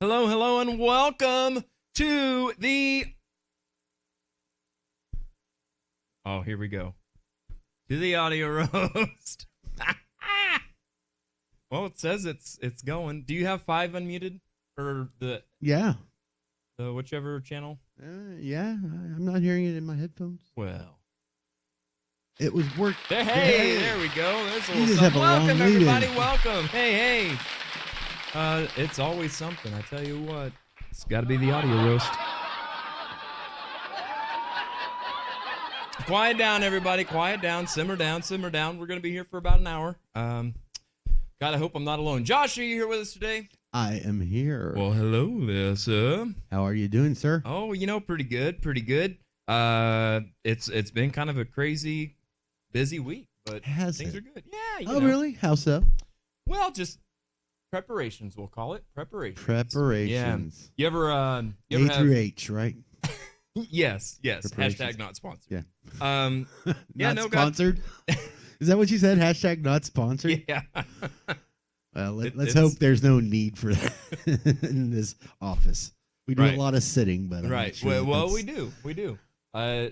Hello, hello, and welcome to the... Oh, here we go. To the audio roast. Well, it says it's going. Do you have 5 unmuted? Or the whichever channel? Yeah, I'm not hearing it in my headphones. Well. It was work. Hey, there we go. There's a You little just something. have a long Welcome, lead-in. everybody. Welcome. Hey. It's always something, I tell you what. It's got to be the audio roast. Quiet down, everybody. Quiet down. Simmer down. Simmer down. We're going to be here for about an hour. God, I hope I'm not alone. Josh, are you here with us today? I am here. Well, hello there, sir. How are you doing, sir? Oh, pretty good. Pretty good. It's been kind of a crazy, busy week, but things are good. Yeah. Oh, really? How so? Well, just preparations, we'll call it. Preparations. Yeah. You ever A have... through H, right? Yes. Hashtag not sponsored. Yeah. Not sponsored? Is that what you said? Hashtag not sponsored? Yeah. Well, let's hope there's no need for that in this office. We do a lot of sitting, but I'm right. not sure Well, we do.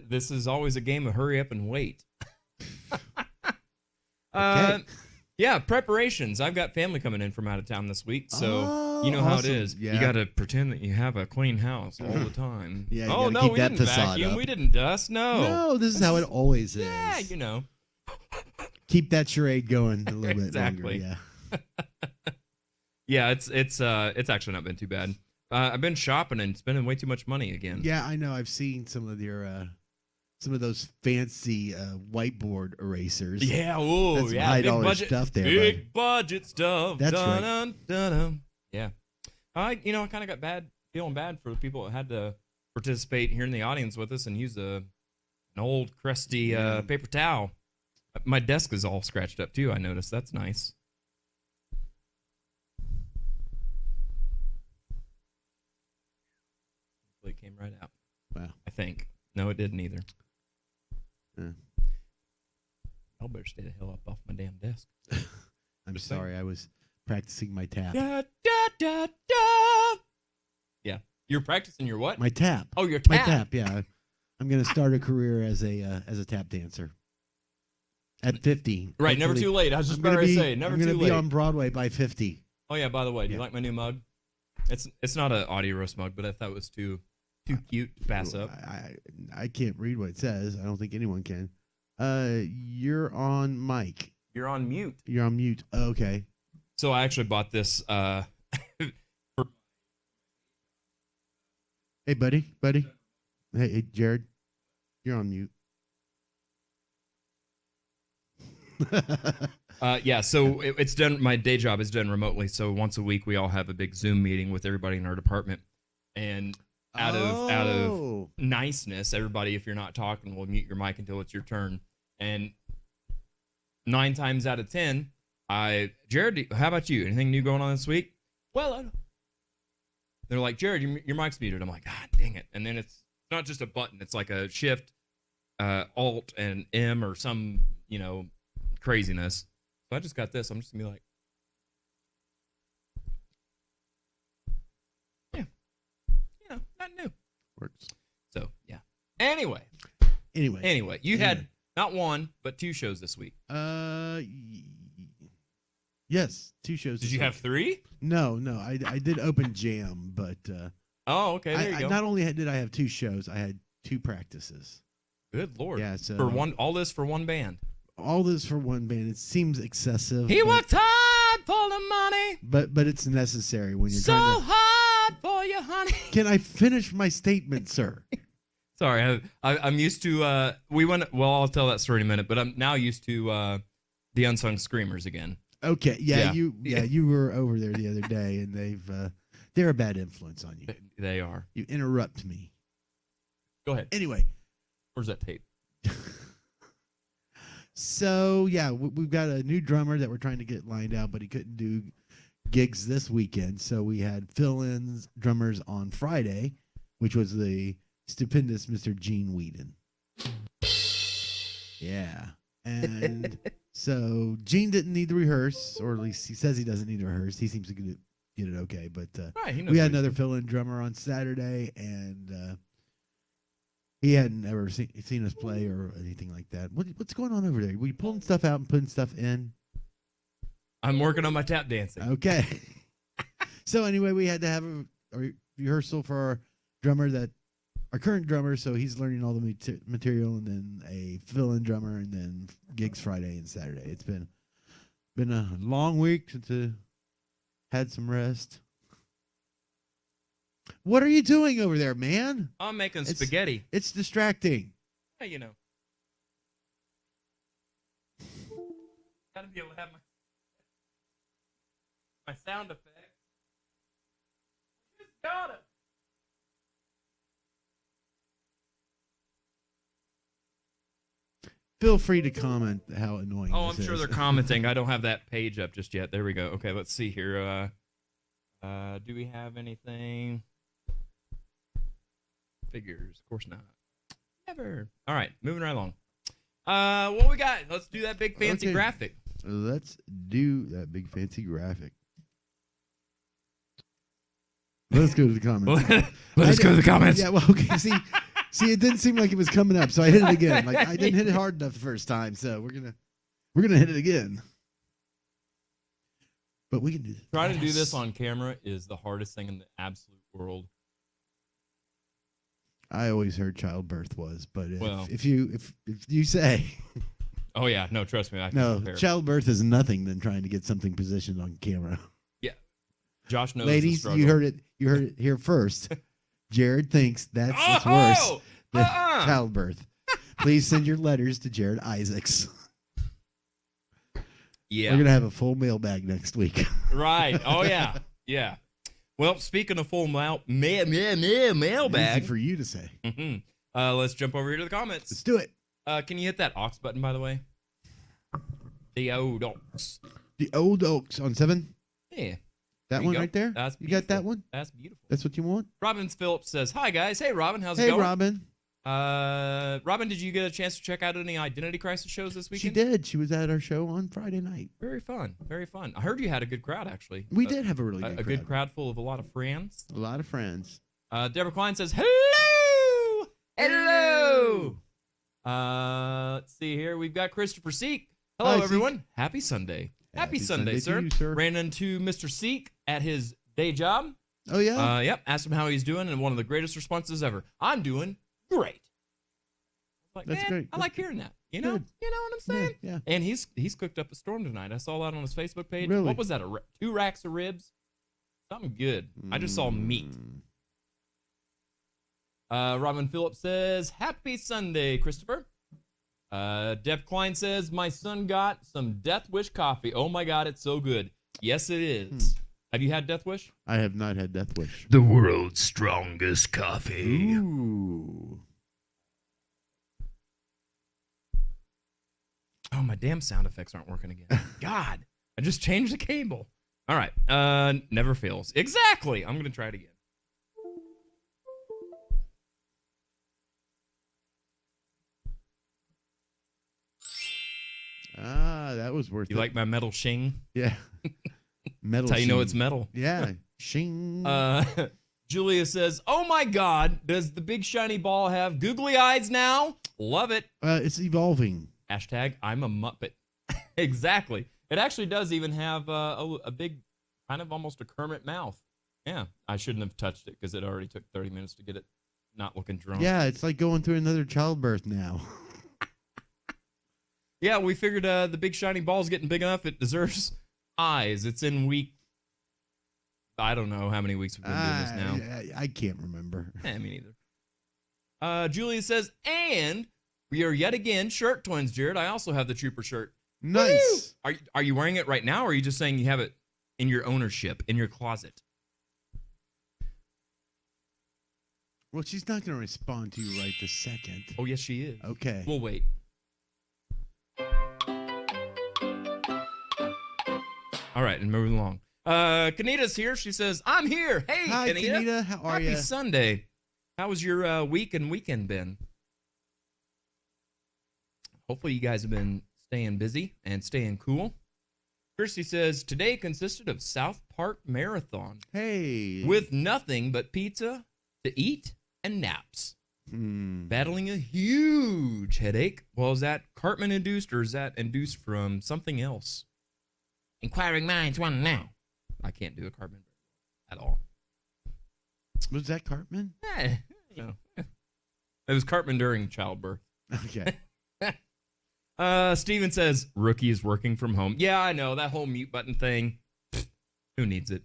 This is always a game of hurry up and wait. Okay. Yeah, preparations. I've got family coming in from out of town this week, so you know how it is. Yeah. You got to pretend that you have a clean house all the time. Yeah, oh, no, keep we that didn't facade vacuum. up. We didn't dust. No, this is how it always is. Yeah, Keep that charade going a little bit Exactly. longer. Yeah. Yeah, it's actually not been too bad. I've been shopping and spending way too much money again. Yeah, I know. I've seen some of those fancy whiteboard erasers. Yeah, that's yeah, $5 budget stuff there. Big budget stuff. That's right. Dun. Yeah, I kind of got feeling bad for the people that had to participate here in the audience with us and use an old crusty paper towel. My desk is all scratched up too. I noticed. That's nice. It came right out. Wow. I think. No, it didn't either. Yeah. I'll better stay the hell up off my damn desk. I'm sorry. I was practicing my tap. Da. Yeah. You're practicing your what? My tap. Oh, your tap. My tap. Yeah. I'm gonna start a career as a tap dancer. At 50. Right. Never too late. I was just about to say. Never too late. I'm gonna be on Broadway by 50. Oh yeah. By the way, do you like my new mug? It's not an audio roast mug, but I thought it was too cute to pass up. I can't read what it says. I don't think anyone can. You're on mic. You're on mute. You're on mute. Oh, okay. So I actually bought this. Hey, buddy. Hey, Jared. You're on mute. Yeah, so it's done. My day job is done remotely. So once a week, we all have a big Zoom meeting with everybody in our department, and out of niceness, everybody, if you're not talking, will mute your mic until it's your turn. And 9 times out of 10, Jared, how about you? Anything new going on this week? Well, they're like, Jared, your mic's muted. I'm like, God dang it! And then it's not just a button; it's like a Shift, Alt, and M or some craziness. So I just got this. I'm just gonna be like, yeah, not new. Works. So yeah. Anyway, you had not 1 but 2 shows this week. Yes, 2 shows. Did you have 3? No. I did open jam, but Oh, okay. There you go. Not only did I have 2 shows, I had 2 practices. Good Lord. Yeah. So all this for one band. All this for one band. It seems excessive. He worked hard for the money. But it's necessary when you're so trying to... hard for you, honey. Can I finish my statement, sir? Sorry, I'm used to. I'll tell that story in a minute. But I'm now used to the Unsung Screamers again. Okay. Yeah. You were over there the other day, and they're a bad influence on you. They are. You interrupt me. Go ahead. Anyway, where's that tape? So, yeah, we've got a new drummer that we're trying to get lined out, but he couldn't do gigs this weekend. So we had fill-ins drummers on Friday, which was the stupendous Mr. Gene Whedon. Yeah. And so Gene didn't need to rehearse, or at least he says he doesn't need to rehearse. He seems to get it okay. But Right, he knows we what had he's another doing. fill-in drummer on Saturday, and he hadn't ever seen us play or anything like that. What's going on over there? Were you pulling stuff out and putting stuff in? I'm working on my tap dancing. Okay. So anyway, we had to have a rehearsal for our drummer, our current drummer. So he's learning all the material, and then a fill-in drummer, and then gigs Friday and Saturday. It's been a long week since I had some rest. What are you doing over there, man? I'm making spaghetti. It's distracting. Yeah, you know. Gotta be able to have my sound effects. Just gotta. Feel free to comment how annoying Oh, this I'm sure is. they're commenting. I don't have that page up just yet. There we go. Okay, let's see here. Do we have anything? Figures, of course not. Never. All right, moving right along. What we got? Let's do that big fancy graphic. Let's do that big fancy graphic. Let's go to the comments. Let's go to the comments. Yeah, well, okay. See, it didn't seem like it was coming up, so I hit it again. Like I didn't hit it hard enough the first time, so we're gonna hit it again. But we can do this. Trying to do this on camera is the hardest thing in the absolute world. I always heard childbirth was, but Well. if you say Oh yeah, no, trust me. I can no, compare. childbirth is nothing than trying to get something positioned on camera. Yeah, Josh knows. Ladies, the struggle. you heard it here first. Jared thinks that's Oh! worse than Uh-uh. childbirth. Please send your letters to Jared Isaacs. Yeah. We're gonna have a full mailbag next week. Right. Oh yeah. Yeah. Well, speaking of full mailbag, Easy for you to say. let's jump over here to the comments. Let's do it. Can you hit that aux button, by the way? The old aux. The old oaks on 7. Yeah. That you one go. right there. That's You got that beautiful. one? That's beautiful. That's what you want? Robin Phillips says, "Hi guys. Hey Robin, how's it Hey, going?" Robin. Robin, did you get a chance to check out any Identity Crisis shows this She weekend? did. She was at our show on Friday night. Very fun. Very fun. I heard you had a good crowd actually. We did have a really a good good crowd full of a lot of friends. A lot of friends. Deborah Klein says, "Hello, hello." Let's see here. We've got Christopher Seek. Hello, Hi, everyone. Happy Sunday. Happy Sunday, to sir. you, sir. Ran into Mr. Seek at his day job. Oh, yeah? Yep. Asked him how he's doing, and one of the greatest responses ever. I'm doing great. Like, That's man, great. I like hearing that. You know, Good. you know what I'm saying? Yeah. And he's cooked up a storm tonight. I saw that on his Facebook page. Really? What was that? 2 racks of ribs? Something good. I just saw meat. Robin Phillips says, "Happy Sunday, Christopher." Deb Klein says, "My son got some Death Wish coffee. Oh my God, it's so good." Yes, it is. Have you had Death Wish? I have not had Death Wish. The world's strongest coffee. Ooh. Oh, my damn sound effects aren't working again. God, I just changed the cable. All right. Never fails. Exactly. I'm going to try it again. Ah, that was worth You it. like my metal shing? Yeah. Metal. That's how you know sheen. it's metal. Yeah. Shing. Julia says, "Oh my God, does the big shiny ball have googly eyes now? Love it." It's evolving. Hashtag I'm a Muppet. Exactly. It actually does even have a big, kind of almost a Kermit mouth. Yeah, I shouldn't have touched it because it already took 30 minutes to get it not looking drunk. Yeah, it's like going through another childbirth now. Yeah, we figured the big shiny ball's getting big enough. It deserves eyes. It's in week, I don't know how many weeks we've been doing this now. I can't remember. Me neither. Julia says, "And we are yet again shirt twins, Jared. I also have the Trooper shirt." Nice. Woo! Are you wearing it right now, or are you just saying you have it in your ownership, in your closet? Well, she's not going to respond to you right this second. Oh, yes, she is. Okay. We'll wait. All right, and moving along. Kanita's here. She says, "I'm here." Hey, Hi, Kanita. Kanita. How are you? Happy Sunday. How was your week and weekend been? Hopefully you guys have been staying busy and staying cool. Kirsty says, "Today consisted of South Park Marathon. Hey. With nothing but pizza to eat and naps. Battling a huge headache. Well, is that Cartman induced or is that induced from something else? Inquiring minds want to know. I can't do a Cartman at all. Was that Cartman? No. It was Cartman during childbirth. Okay. Steven says, Rookie is working from home. Yeah, I know. That whole mute button thing. Who needs it?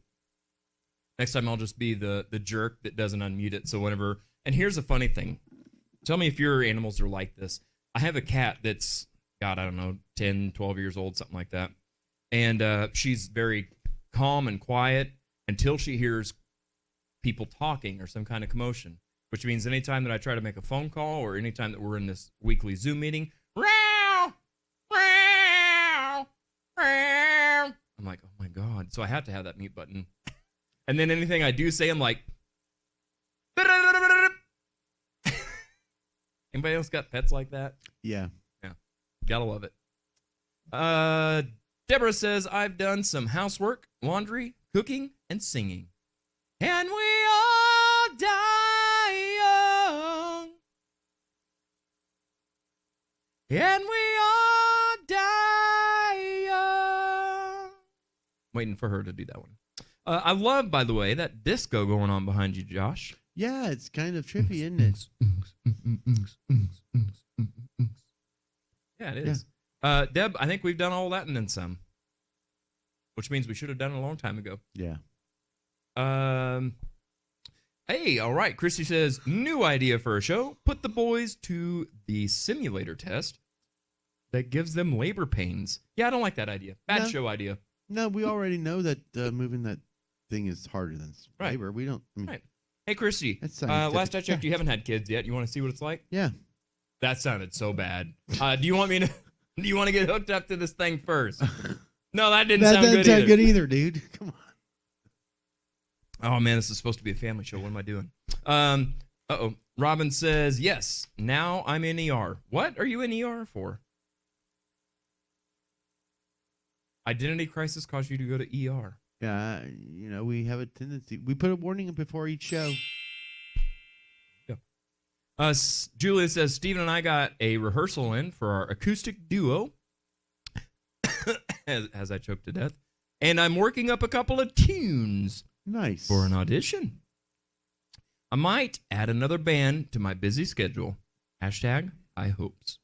Next time I'll just be the jerk that doesn't unmute it. So whenever... And here's a funny thing. Tell me if your animals are like this. I have a cat that's, God, I don't know, 10, 12 years old, something like that. And she's very calm and quiet until she hears people talking or some kind of commotion, which means anytime that I try to make a phone call or anytime that we're in this weekly Zoom meeting, I'm like, oh my God. So I have to have that mute button. And then anything I do say, I'm like, anybody else got pets like that? Yeah. Yeah. Gotta love it. Deborah says, I've done some housework, laundry, cooking, and singing. And we all die young. And we all die young. Waiting for her to do that one. I love, by the way, that disco going on behind you, Josh. Yeah, it's kind of trippy, isn't it? Yeah, it is. Yeah. Deb, I think we've done all that and then some, which means we should have done it a long time ago. Yeah. Hey, all right. Christy says, new idea for a show. Put the boys to the simulator test that gives them labor pains. Yeah, I don't like that idea. Bad show idea. No, we already know that moving that thing is harder than labor. Right. We don't. I mean, right. Hey, Christy. Last I checked, you haven't had kids yet. You want to see what it's like? Yeah. That sounded so bad. Do you want me to? Do you want to get hooked up to this thing first? No, that didn't sound good either. That doesn't sound good either, dude. Come on. Oh man, this is supposed to be a family show. What am I doing? Robin says yes. Now I'm in ER. What are you in ER for? Identity crisis caused you to go to ER. Yeah, we have a tendency. We put a warning before each show. Yeah. Julia says, Steven and I got a rehearsal in for our acoustic duo, as I choked to death, and I'm working up a couple of tunes. Nice. For an audition. I might add another band to my busy schedule. # high hopes.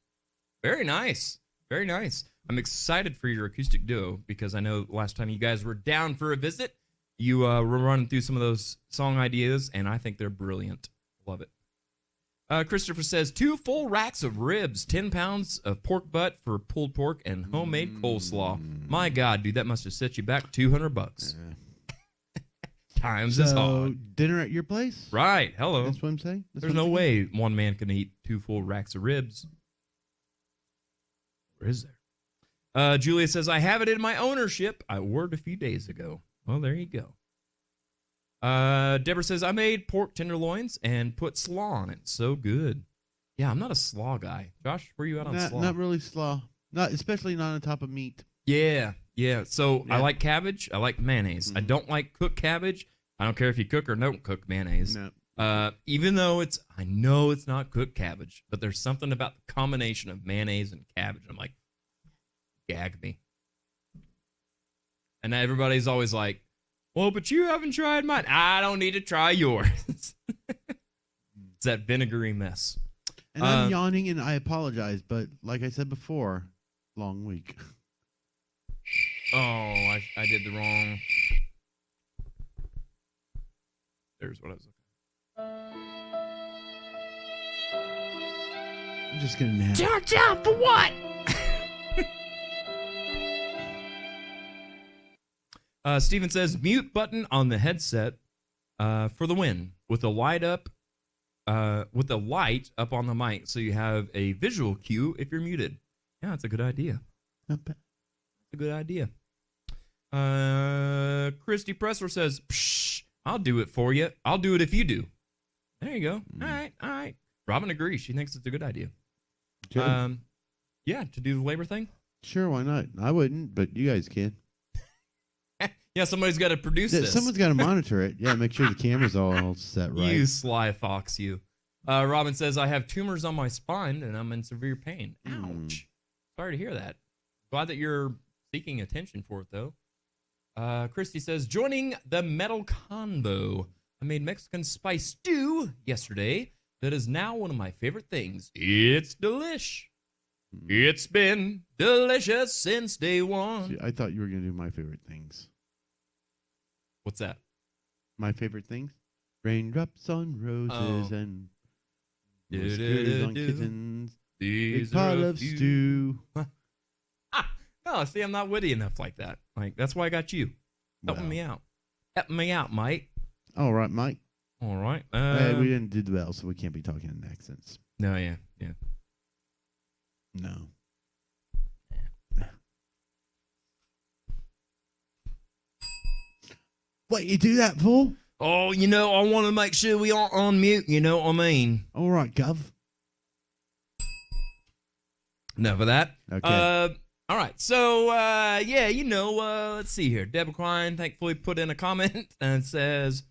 Very nice. Very nice. I'm excited for your acoustic duo because I know last time you guys were down for a visit, you were running through some of those song ideas, and I think they're brilliant. Love it. Christopher says, 2 full racks of ribs, 10 pounds of pork butt for pulled pork, and homemade coleslaw. My God, dude, that must have set you back $200. Times is hard. Dinner at your place? Right. Hello. That's what I'm saying. There's no way one man can eat 2 full racks of ribs. Where is there? Julia says, I have it in my ownership. I ordered a few days ago. Well, there you go. Deborah says, I made pork tenderloins and put slaw on it. So good. Yeah, I'm not a slaw guy. Josh, where are you at on slaw? Not really slaw. Especially not on top of meat. Yeah. So I like cabbage. I like mayonnaise. I don't like cooked cabbage. I don't care if you cook or don't cook mayonnaise. No. Even though I know it's not cooked cabbage, but there's something about the combination of mayonnaise and cabbage. I'm like, gag me. And everybody's always like, well, but you haven't tried mine. I don't need to try yours. It's that vinegary mess. And I'm yawning, and I apologize, but like I said before, long week. Oh, I did the wrong. There's what I was looking at. I'm just gonna nap. Charge out for what? Steven says, mute button on the headset for the win with a light up on the mic so you have a visual cue if you're muted. Yeah, that's a good idea. Not bad. A good idea. Christy Pressler says, psh, I'll do it for you. I'll do it if you do. There you go. All right. Robin agrees. She thinks it's a good idea. Okay. Yeah, to do the labor thing. Sure, why not? I wouldn't, but you guys can. Yeah, somebody's got to produce this. Someone's got to monitor it. Yeah, make sure the camera's all set right. You sly fox, you. Robin says, I have tumors on my spine and I'm in severe pain. Ouch. Sorry to hear that. Glad that you're seeking attention for it, though. Christy says, joining the metal convo. I made Mexican spice stew yesterday. That is now one of my favorite things. It's delish. It's been delicious since day one. See, I thought you were going to do my favorite things. What's that? My favorite things? Raindrops on roses and whiskers on kittens. These Big pot of stew. No, see, I'm not witty enough like that. Like, that's why I got you. Helping me out. Helping me out, Mike. All right, Mike. All right. We didn't do the bell, so we can't be talking in accents. No, yeah. No. What, you do that, fool? Oh, I want to make sure we aren't on mute, you know what I mean? All right, Gov. Enough of that. Okay. All right. So, let's see here. Deborah Klein thankfully put in a comment and says,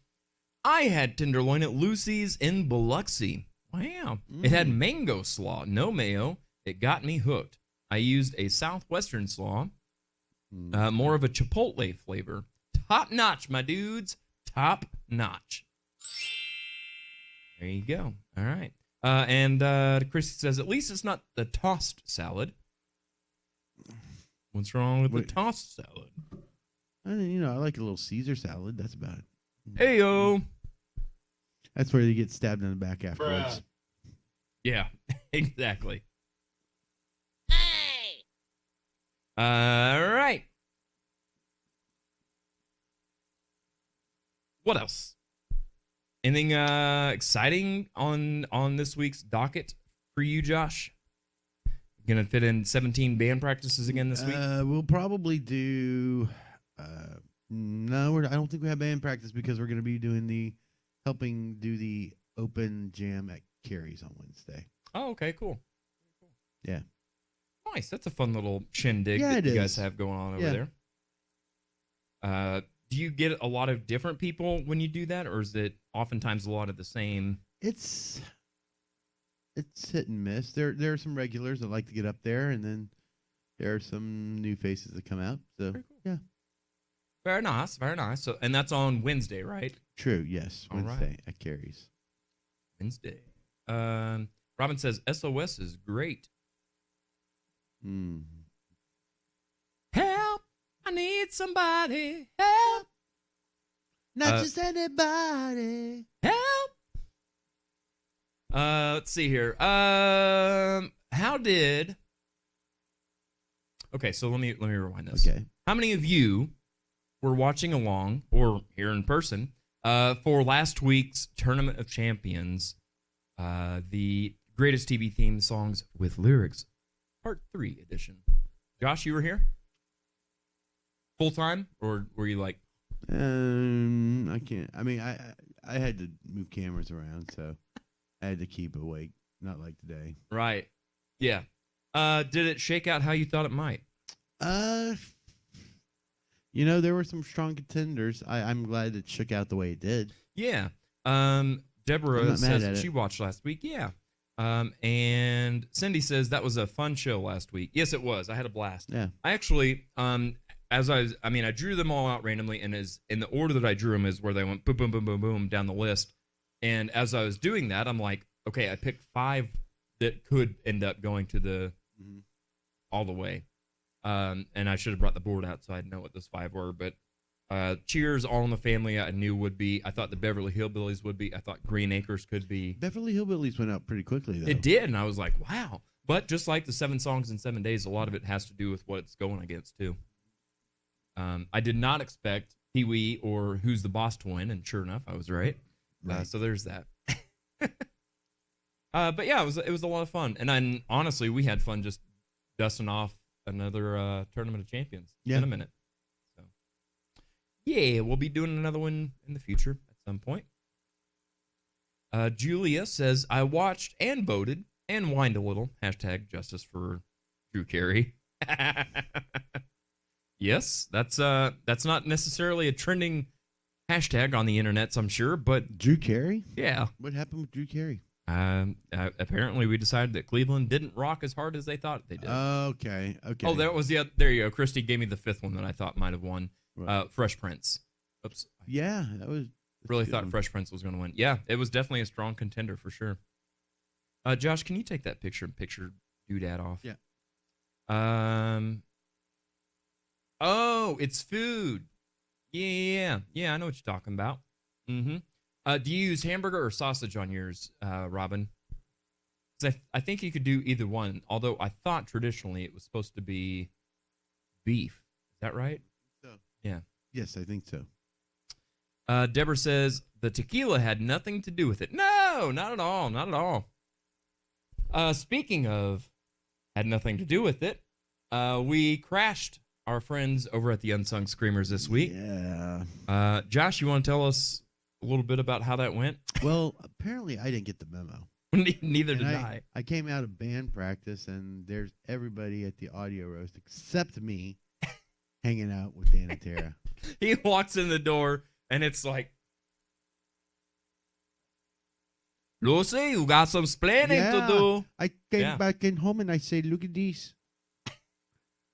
I had tenderloin at Lucy's in Biloxi. Wow. It had mango slaw, no mayo. It got me hooked. I used a southwestern slaw, more of a chipotle flavor. Top notch, my dudes. Top notch. There you go. All right. And Christy says, at least it's not the tossed salad. What's wrong with the tossed salad? I like a little Caesar salad. That's about it. Hey-o. That's where they get stabbed in the back afterwards. Yeah, exactly. Hey! All right. What else? Anything exciting on this week's docket for you, Josh? Gonna fit in 17 band practices again this week? We'll probably do. No, I don't think we have band practice because we're gonna be helping do the open jam at Carrie's on Wednesday. Oh, okay, cool. Yeah. Nice. That's a fun little shindig that you guys have going on over there. Do you get a lot of different people when you do that, or is it oftentimes a lot of the same? It's hit and miss. There are some regulars that like to get up there, and then there are some new faces that come out. So very cool. Yeah. Very nice, very nice. So, and that's on Wednesday, right? True. Yes, Wednesday at Carrie's. Wednesday. Robin says SOS is great. Help! I need somebody. Help! Not just anybody. Help! Let's see here. Okay, so let me rewind this. Okay. How many of you were watching along or here in person for last week's Tournament of Champions, the greatest TV theme songs with lyrics, Part 3 edition? Josh, you were here? Full time, or were you like? I can't. I mean, I had to move cameras around, so I had to keep awake. Not like today. Right. Yeah. Did it shake out how you thought it might? There were some strong contenders. I'm glad it shook out the way it did. Yeah. Deborah says that she watched last week. Yeah. And Cindy says that was a fun show last week. Yes, it was. I had a blast. Yeah. I actually, I drew them all out randomly, and in the order that I drew them is where they went boom, boom, boom, boom, boom down the list. And as I was doing that, I'm like, okay, I picked 5 that could end up going to the all the way. And I should have brought the board out so I'd know what those 5 were. But Cheers, All in the Family, I knew would be. I thought the Beverly Hillbillies would be. I thought Green Acres could be. Beverly Hillbillies went out pretty quickly, though. It did, and I was like, wow. But just like the 7 songs in 7 days, a lot of it has to do with what it's going against, too. I did not expect Pee-wee or Who's the Boss to win, and sure enough, I was right. So there's that. But yeah, it was a lot of fun, and honestly, we had fun just dusting off another Tournament of Champions in a minute. So yeah, we'll be doing another one in the future at some point. Julia says, I watched and voted and whined a little. # justice for Drew Carey. Yes, that's not necessarily a trending hashtag on the internet, I'm sure, but Drew Carey? yeah. What happened with Drew Carey? Apparently we decided that Cleveland didn't rock as hard as they thought they did. Okay. Oh, that was there you go. Christy gave me the fifth one that I thought might have won. Right. Fresh Prince. Oops. Yeah, that was Really thought Fresh Prince was going to win. Yeah, it was definitely a strong contender for sure. Josh, can you take that picture doodad off? Yeah. Oh, it's food. Yeah, I know what you're talking about. Mm-hmm. Do you use hamburger or sausage on yours, Robin? Because I think you could do either one. Although I thought traditionally it was supposed to be beef. Is that right? So. Yeah. Yes, I think so. Deborah says the tequila had nothing to do with it. No, not at all. Not at all. Speaking of had nothing to do with it, we crashed our friends over at the Unsung Screamers this week. Yeah. Josh, you want to tell us a little bit about how that went? Well, apparently I didn't get the memo. Neither did I. I came out of band practice, and there's everybody at the audio roast except me hanging out with Dan and Tara. He walks in the door, and it's like, Lucy, you got some explaining to do. I came back in home, and I say, look at this.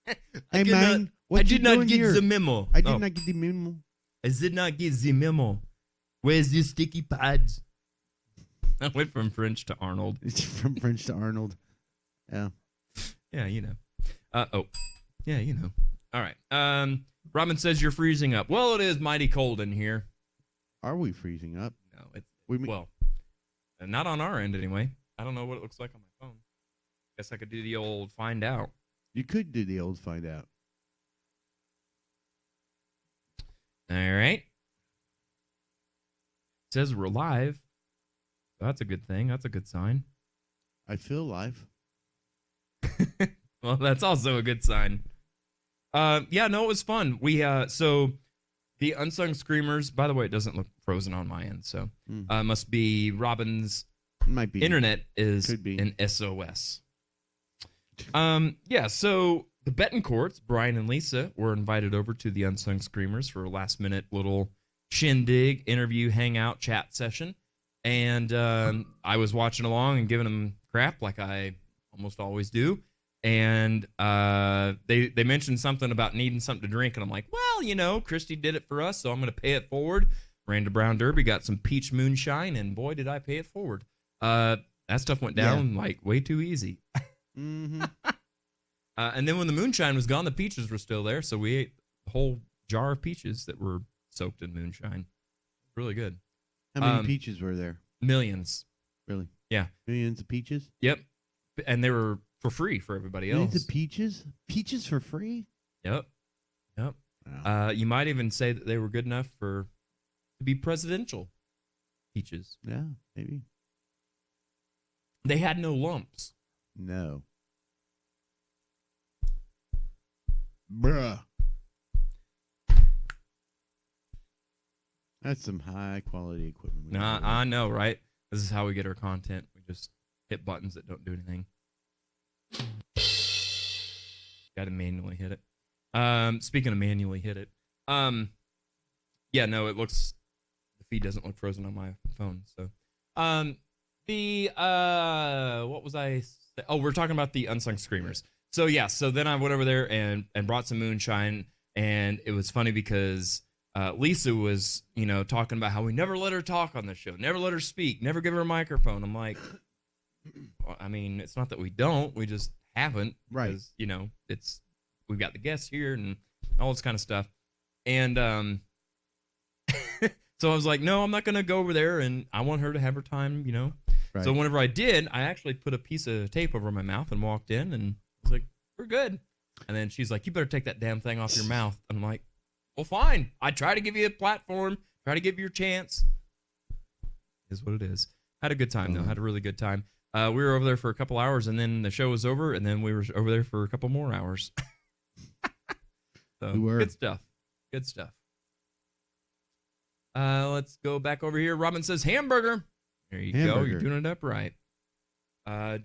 I Hey, man, what you did not doing get here? the memo. I did not get the memo. I did not get the memo. Where's the sticky pads? I went from French to Arnold. It's from French to Arnold. Yeah. Yeah, you know. Yeah, you know. All right. Robin says you're freezing up. Well, it is mighty cold in here. Are we freezing up? No, it's Well, not on our end anyway. I don't know what it looks like on my phone. Guess I could do the old find out. you could do the old find out. All right. It says we're live. That's a good thing. That's a good sign. I feel live. Well, that's also a good sign. Yeah, no, it was fun. We so the Unsung Screamers, by the way, it doesn't look frozen on my end, so must be Robin's Might be internet is Could be. an SOS. Yeah, so the Betancourts, Brian and Lisa, were invited over to the Unsung Screamers for a last minute little shindig, interview, hangout, chat session. And I was watching along and giving them crap like I almost always do. And they mentioned something about needing something to drink. And I'm like, well, you know, Christy did it for us, so I'm going to pay it forward. Ran to Brown Derby, got some peach moonshine, and boy, did I pay it forward. That stuff went down like way too easy. Mm-hmm. And then when the moonshine was gone, the peaches were still there. So we ate a whole jar of peaches that were soaked in moonshine. Really good. How many peaches were there? Millions. Really? Yeah. Millions of peaches? Yep. And they were for free for everybody else. Millions of peaches? Peaches for free? Yep. Wow. You might even say that they were good enough to be presidential peaches. Yeah, maybe. They had no lumps. No. Bruh. That's some high quality equipment. I know, right? This is how we get our content. We just hit buttons that don't do anything. Got to manually hit it. Speaking of manually hit it, yeah, no, the feed doesn't look frozen on my phone. So, what was I? Oh, we're talking about the Unsung Screamers. So yeah, so then I went over there and brought some moonshine, and it was funny because Lisa was, talking about how we never let her talk on the show, never let her speak, never give her a microphone. I'm like, well, I mean, it's not that we don't, we just haven't, right? Because, we've got the guests here and all this kind of stuff, and so I was like, no, I'm not gonna go over there, and I want her to have her time, Right. So whenever I did, I actually put a piece of tape over my mouth and walked in, and I was like, we're good. And then she's like, you better take that damn thing off your mouth. And I'm like, well, fine. I try to give you a platform, try to give you your chance. Is what it is. Had a good time, though. Had a really good time. We were over there for a couple hours, and then the show was over, and then we were over there for a couple more hours. So, good stuff. Good stuff. Let's go back over here. Robin says hamburger. There you go. You're doing it up right.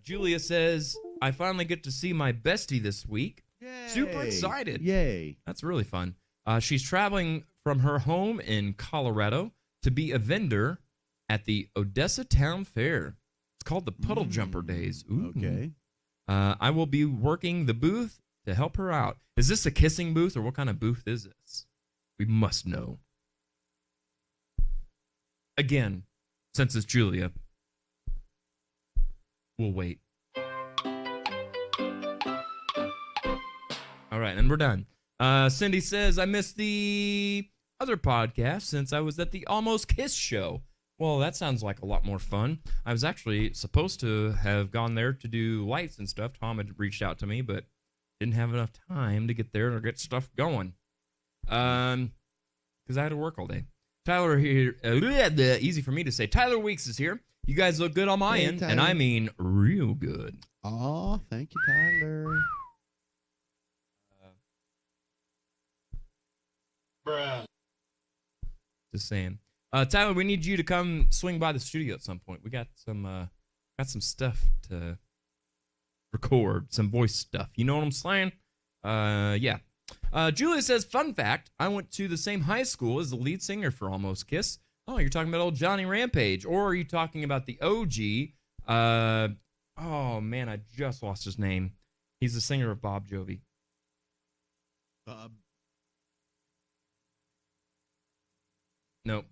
Julia says, I finally get to see my bestie this week. Yay. Super excited. Yay. That's really fun. She's traveling from her home in Colorado to be a vendor at the Odessa Town Fair. It's called the Puddle Jumper Days. Ooh. Okay. I will be working the booth to help her out. Is this a kissing booth, or what kind of booth is this? We must know. Again, since it's Julia, we'll wait. All right, and we're done. Cindy says, I missed the other podcast since I was at the Almost Kiss show. Well, that sounds like a lot more fun. I was actually supposed to have gone there to do lights and stuff. Tom had reached out to me, but didn't have enough time to get there or get stuff going. Because I had to work all day. Tyler here, easy for me to say. Tyler Weeks is here. You guys look good on my end, Tyler. and I mean real good. Oh, thank you, Tyler. Just saying. Tyler, we need you to come swing by the studio at some point. We got some stuff to record, some voice stuff. You know what I'm saying? Yeah. Julia says, fun fact, I went to the same high school as the lead singer for Almost Kiss. Oh, you're talking about old Johnny Rampage. Or are you talking about the OG? Oh, man, I just lost his name. He's the singer of Bob Jovi. Nope.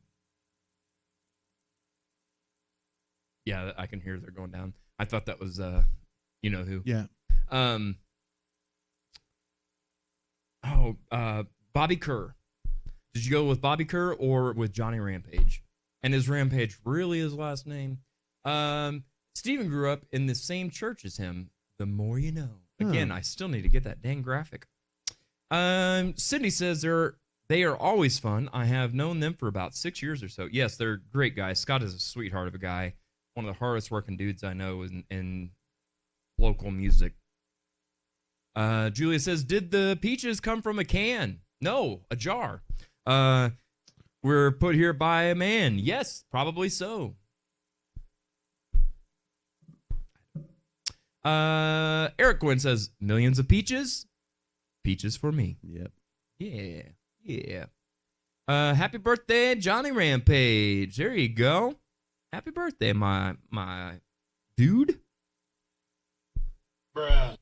Yeah, I can hear they're going down. I thought that was, you know who. Yeah. Bobby Kerr. Did you go with Bobby Kerr or with Johnny Rampage? And is Rampage really his last name? Steven grew up in the same church as him. The more you know. Again, I still need to get that dang graphic. Cindy says they are always fun. I have known them for about 6 years or so. Yes, they're great guys. Scott is a sweetheart of a guy. One of the hardest working dudes I know in local music. Julia says, did the peaches come from a can? No, a jar. Were put here by a man. Yes, probably so. Eric Gwynn says, millions of peaches? Peaches for me. Yep. Yeah. Happy birthday, Johnny Rampage. There you go. Happy birthday, my dude. Bruh.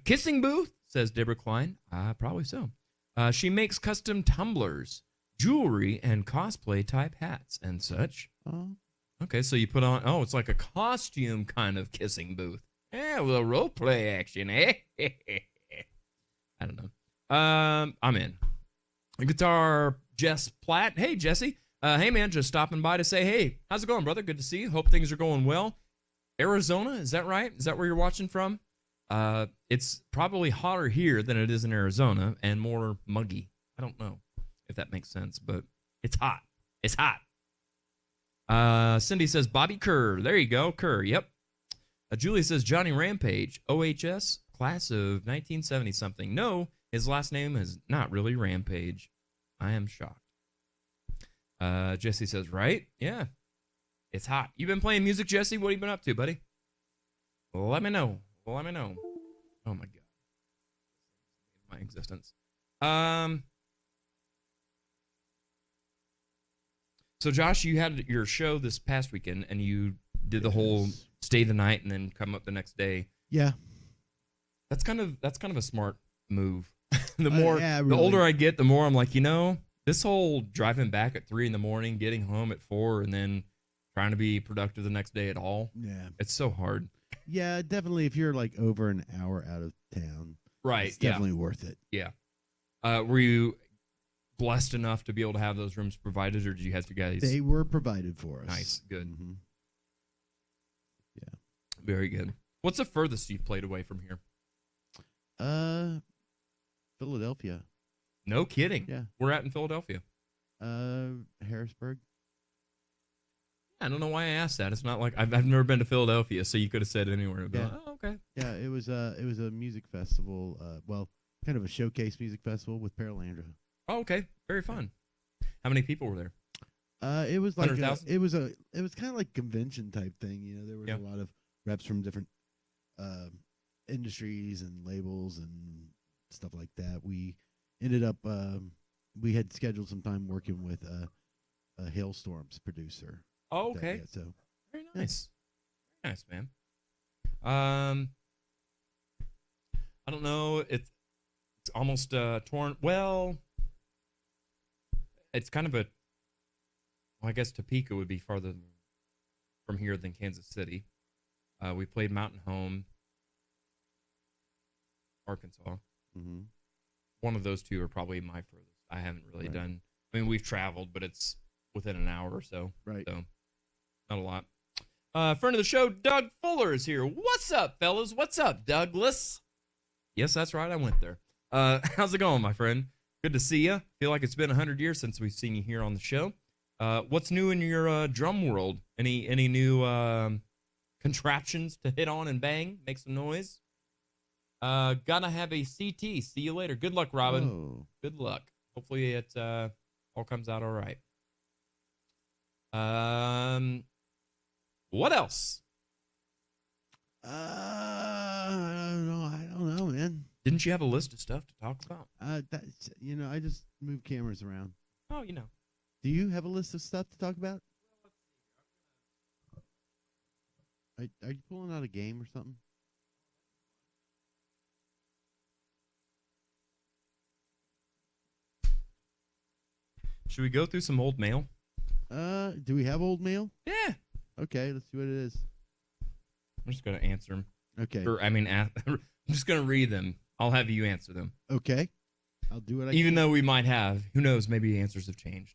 Kissing booth, says Deborah Klein. Probably so. She makes custom tumblers, jewelry, and cosplay type hats and such. Oh. Okay, so you put on, it's like a costume kind of kissing booth. Yeah, a little role play action, eh? I don't know. I'm in. Guitar Jess Platt. Hey, Jesse. Hey, man, just stopping by to say, hey, how's it going, brother? Good to see you. Hope things are going well. Arizona, is that right? Is that where you're watching from? It's probably hotter here than it is in Arizona and more muggy. I don't know if that makes sense, but it's hot. It's hot. Cindy says Bobby Kerr. There you go, Kerr. Yep. Julie says Johnny Rampage. OHS, class of 1970-something. No, his last name is not really Rampage. I am shocked. Jesse says, right? Yeah. It's hot. You been playing music, Jesse? What have you been up to, buddy? Let me know. Oh, my God. My existence. So, Josh, you had your show this past weekend, and you did the whole stay the night and then come up the next day. Yeah. That's kind of a smart move. Yeah, the older I get, the more I'm like, this whole driving back at 3 a.m, getting home at 4, and then trying to be productive the next day at all. Yeah. It's so hard. Yeah, definitely. If you're like over an hour out of town, Right. it's definitely worth it. Yeah. Were you blessed enough to be able to have those rooms provided, or did you have to guys? They were provided for us. Nice. Good. Mm-hmm. Yeah. Very good. What's the furthest you've played away from here? Philadelphia. No kidding. Yeah. We're at in Philadelphia. Harrisburg. I don't know why I asked that. It's not like I've never been to Philadelphia, so you could have said anywhere. Yeah. Like, oh, okay. Yeah, it was a music festival. Kind of a showcase music festival with Paralandra. Oh, okay. Very fun. How many people were there? It was like 100,000? it was kind of like convention type thing. There was Yeah. a lot of reps from different industries and labels and stuff like that. We ended up we had scheduled some time working with a Hailstorms producer. Oh, okay. So Very nice. Very nice, man. I don't know. It's almost torn. Well, it's kind of a. Well, I guess Topeka would be farther from here than Kansas City. We played Mountain Home, Arkansas. Mm-hmm. One of those two are probably my furthest. I haven't really done. I mean, we've traveled, but it's within an hour or so. Right. So, not a lot. Friend of the show, Doug Fuller is here. What's up, fellas? What's up, Douglas? Yes, that's right. I went there. How's it going, my friend? Good to see you. Feel like it's been 100 years since we've seen you here on the show. What's new in your drum world? Any new contraptions to hit on and bang, make some noise? Gotta have a CT. See you later. Good luck, Robin. Oh. Good luck. Hopefully it all comes out all right. What else? I don't know, man. Didn't you have a list of stuff to talk about? That's I just move cameras around. Oh, Do you have a list of stuff to talk about? Are you pulling out a game or something? Should we go through some old mail? Do we have old mail? Yeah. Okay, let's see what it is. I'm just gonna answer them. Okay. I'm just gonna read them. I'll have you answer them. Okay. I'll do what I Even can. though we might have, who knows? Maybe answers have changed.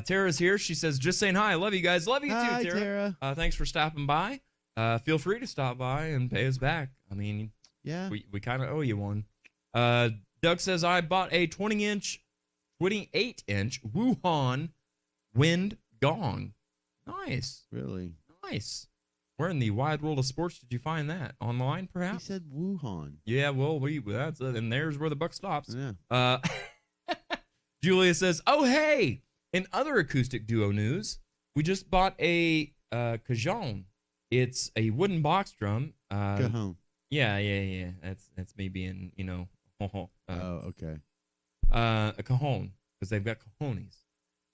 Tara's here. She says, "Just saying hi. I love you guys. Love you Hi, too, Tara. Thanks for stopping by. Feel free to stop by and pay us back. I mean, Yeah. we kind of owe you one." Doug says, "I bought a 28-inch Wuhan wind gong. Nice, Really? nice. Where in the wide world of sports did you find that? Online, He perhaps?" said Wuhan. Yeah, well, that's it. And there's where the buck stops. Yeah. Julia says, "Oh, hey, in other acoustic duo news, we just bought a cajon. It's a wooden box drum. Cajon. Yeah. That's me being, Oh, okay. a cajon, because they've got cajones.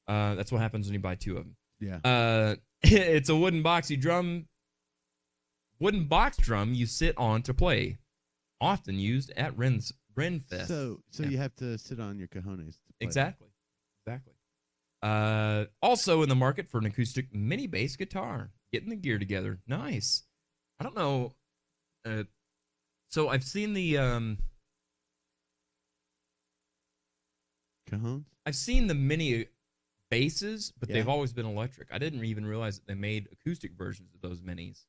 That's what happens when you buy two of them. Yeah. It's a wooden box drum you sit on to play, often used at Renfest. So Yeah. you have to sit on your cojones. To play. Exactly. Also in the market for an acoustic mini bass guitar. Getting the gear together. Nice. I don't know. So I've seen the Cajones? I've seen the mini basses, but Yeah. they've always been electric. I didn't even realize that they made acoustic versions of those minis.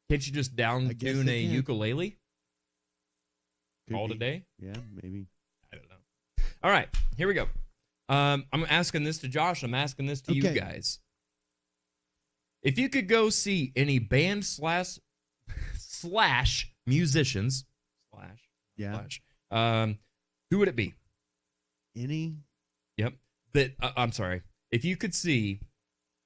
Can't you just down guess tune they a can. ukulele? Could All be. today? Yeah, maybe. I don't know. All right, here we go. I'm asking this to Josh. I'm asking this to you Okay. guys. If you could go see any band slash musicians Yeah. who would it be? Any? Yep. I'm sorry. If you could see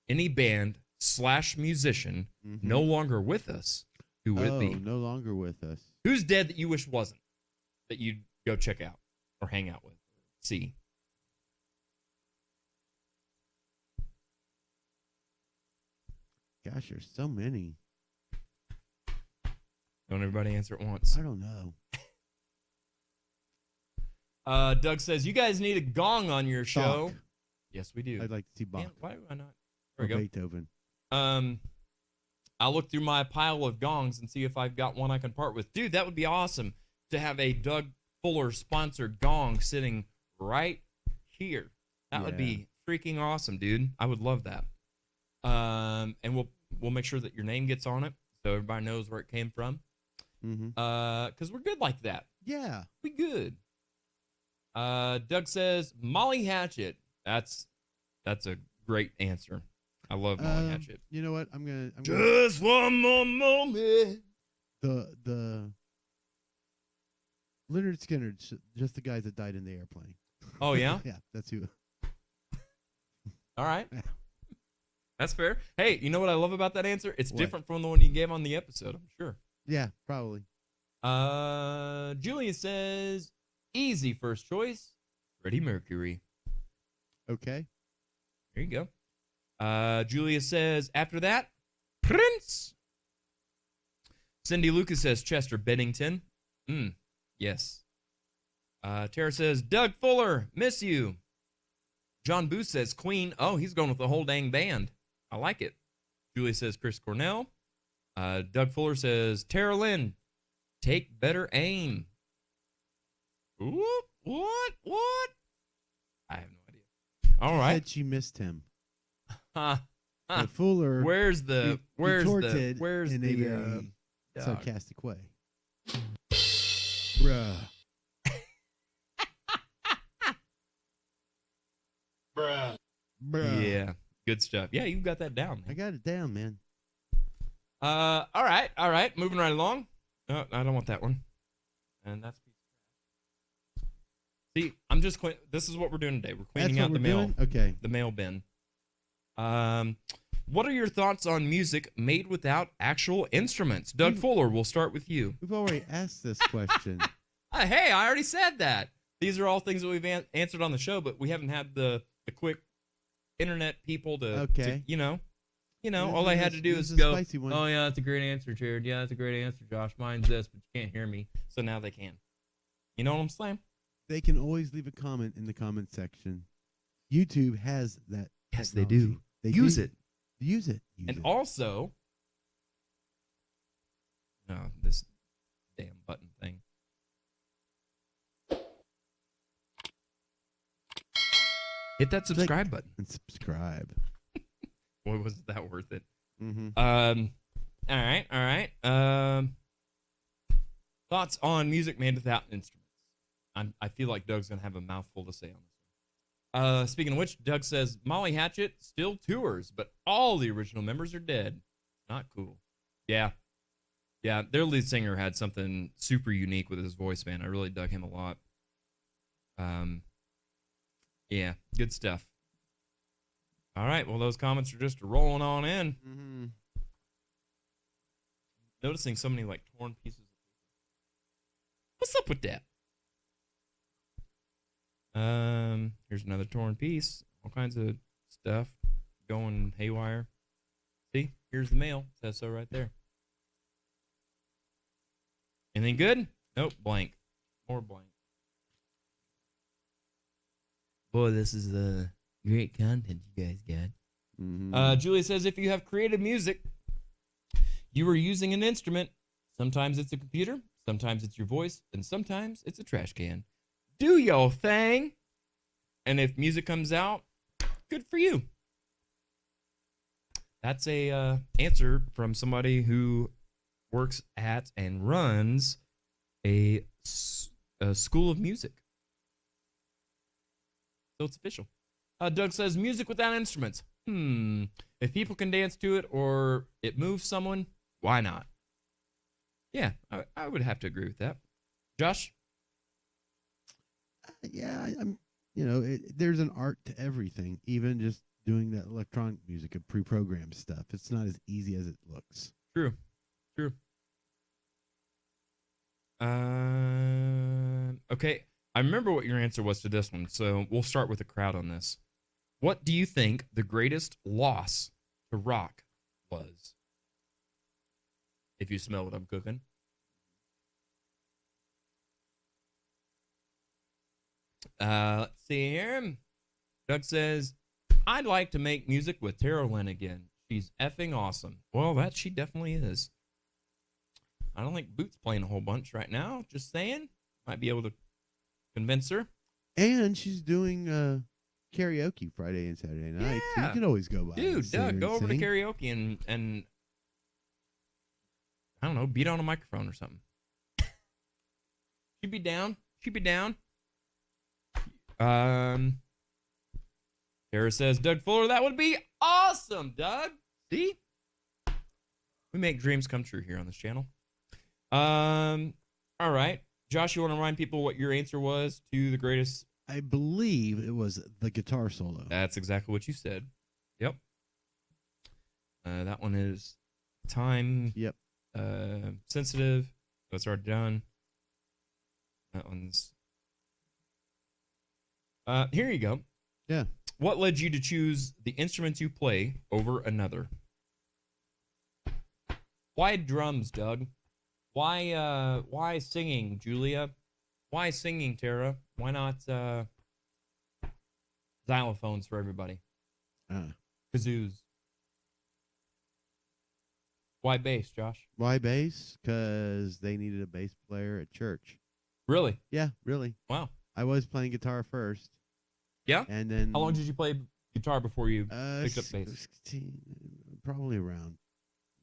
any band slash musician Mhm. no longer with us, who would it be? No longer with us. Who's dead that you wish wasn't, that you'd go check out or hang out with, see? Gosh, there's so many. Don't everybody answer at once. I don't know. Doug says, "You guys need a gong on your show." Bach. Yes, we do. I'd like to see Man, Bach why do I not? or There we Beethoven. go. I'll look through my pile of gongs and see if I've got one I can part with. Dude, that would be awesome to have a Doug Fuller sponsored gong sitting right here. That would be freaking awesome, dude. I would love that. And we'll make sure that your name gets on it so everybody knows where it came from. Mm-hmm. Because we're good like that. Yeah. We good. Doug says Molly Hatchet. That's a great answer. I love Molly Hatchet. You know what? I'm gonna Just one more moment. the Leonard Skinner, just the guys that died in the airplane. Oh yeah. Yeah, that's who. All right. That's fair. Hey, you know what I love about that answer? It's What? different from the one you gave on the episode, I'm sure. Yeah, probably. Julia says, easy first choice, Freddie Mercury. Okay. There you go. Julia says, after that, Prince. Cindy Lucas says, Chester Bennington. Yes. Tara says, Doug Fuller, miss you. John Booth says, Queen. Oh, he's going with the whole dang band. I like it. Julia says, Chris Cornell. Doug Fuller says, Tara Lynn, take better aim. Whoop, what? I have no idea. All right. Said she missed him. Huh. But Fuller Where's the retorted where's in the a dog? sarcastic way. Bruh. Bruh. Yeah, good stuff. Yeah, you got that down, I man. got it down, man. All right. Moving right along. No, I don't want that one. And that's. See, I'm just. This is what we're doing today. We're cleaning That's out what the we're mail. doing? Okay. The mail bin. What are your thoughts on music made without actual instruments? Doug Fuller, we'll start with you. We've already asked this question. Hey, I already said that. These are all things that we've answered on the show, but we haven't had the quick internet people to, Okay. you know, Yeah, all they had to do this is is a go, spicy one. oh, yeah, that's a great answer, Jared. Yeah, that's a great answer, Josh. Mine's this, but you can't hear me. So now they can. You know what I'm saying? They can always leave a comment in the comment section. YouTube has that. Yes, they technology. do. They Use do. it. Use it. And also, no, this damn button thing. Hit that subscribe button. And subscribe. Boy, wasn't that worth it. Mm-hmm. All right. Thoughts on music made without instruments? I feel like Doug's gonna have a mouthful to say on this one. Speaking of which, Doug says Molly Hatchet still tours, but all the original members are dead. Not cool. Yeah. Their lead singer had something super unique with his voice, man. I really dug him a lot. Yeah, good stuff. All right, well, those comments are just rolling on in. Mm-hmm. Noticing so many like torn pieces. What's up with that? Here's another torn piece. All kinds of stuff going haywire. See, here's the mail. It says so right there. Anything good? Nope, blank. More blank. Boy, this is great content you guys got. Mm-hmm. Julia says, if you have created music, you are using an instrument. Sometimes it's a computer, sometimes it's your voice, and sometimes it's a trash can. Do your thing. And if music comes out, good for you. That's a answer from somebody who works at and runs a school of music. So it's official. Doug says, music without instruments. If people can dance to it or it moves someone, why not? Yeah, I would have to agree with that. Josh? Yeah, I'm. There's an art to everything. Even just doing that electronic music and pre-programmed stuff. It's not as easy as it looks. True. Okay, I remember what your answer was to this one, so we'll start with the crowd on this. What do you think the greatest loss to rock was? If you smell what I'm cooking. Let's see here. Doug says, I'd like to make music with Tara Lynn again. She's effing awesome. Well, that she definitely is. I don't think Boot's playing a whole bunch right now. Just saying. Might be able to convince her. And she's doing karaoke Friday and Saturday night. So you Yeah. can always go by. Dude, and sit there Doug, and go over to sing. karaoke and I don't know, beat on a microphone or something. She'd be down. Tara says, Doug Fuller, that would be awesome, Doug. See? We make dreams come true here on this channel. All right. Josh, you want to remind people what your answer was to the greatest? I believe it was the guitar solo. That's exactly what you said. Yep. That one is time Yep. sensitive, so it's already done. That one's here you go. Yeah. What led you to choose the instruments you play over another? Why drums, Doug? Why singing, Julia? Why singing, Tara? Why not xylophones for everybody? Kazoos. Why bass, Josh? Why bass? Because they needed a bass player at church. Really? Yeah, really. Wow. I was playing guitar first. Yeah? And then... How long did you play guitar before you picked up bass? 16, probably around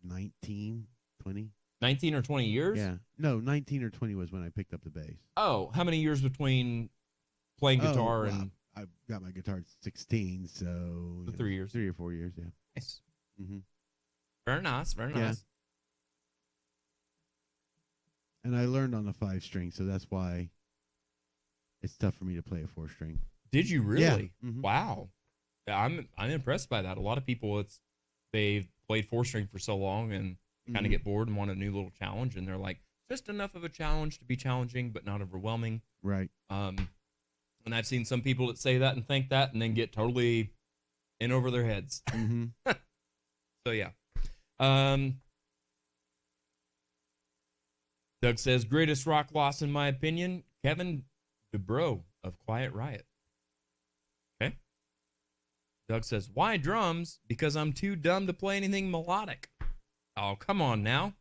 19, 20. 19 or 20 years? Yeah. No, 19 or 20 was when I picked up the bass. Oh, how many years between playing guitar and... I got my guitar at 16, so... 3 years. 3 or 4 years, yeah. Nice. Mm-hmm. Very nice, very nice. Yeah. And I learned on a 5-string, so that's why it's tough for me to play a 4-string. Did you really? Yeah. Mm-hmm. Wow. I'm impressed by that. A lot of people, they've played 4-string for so long and kind of get bored and want a new little challenge, and they're like, just enough of a challenge to be challenging, but not overwhelming. Right. And I've seen some people that say that and think that, and then get totally in over their heads. Mm-hmm. So yeah. Doug says, greatest rock loss in my opinion, Kevin DeBro of Quiet Riot. Okay. Doug says, why drums? Because I'm too dumb to play anything melodic. Oh, come on now. I don't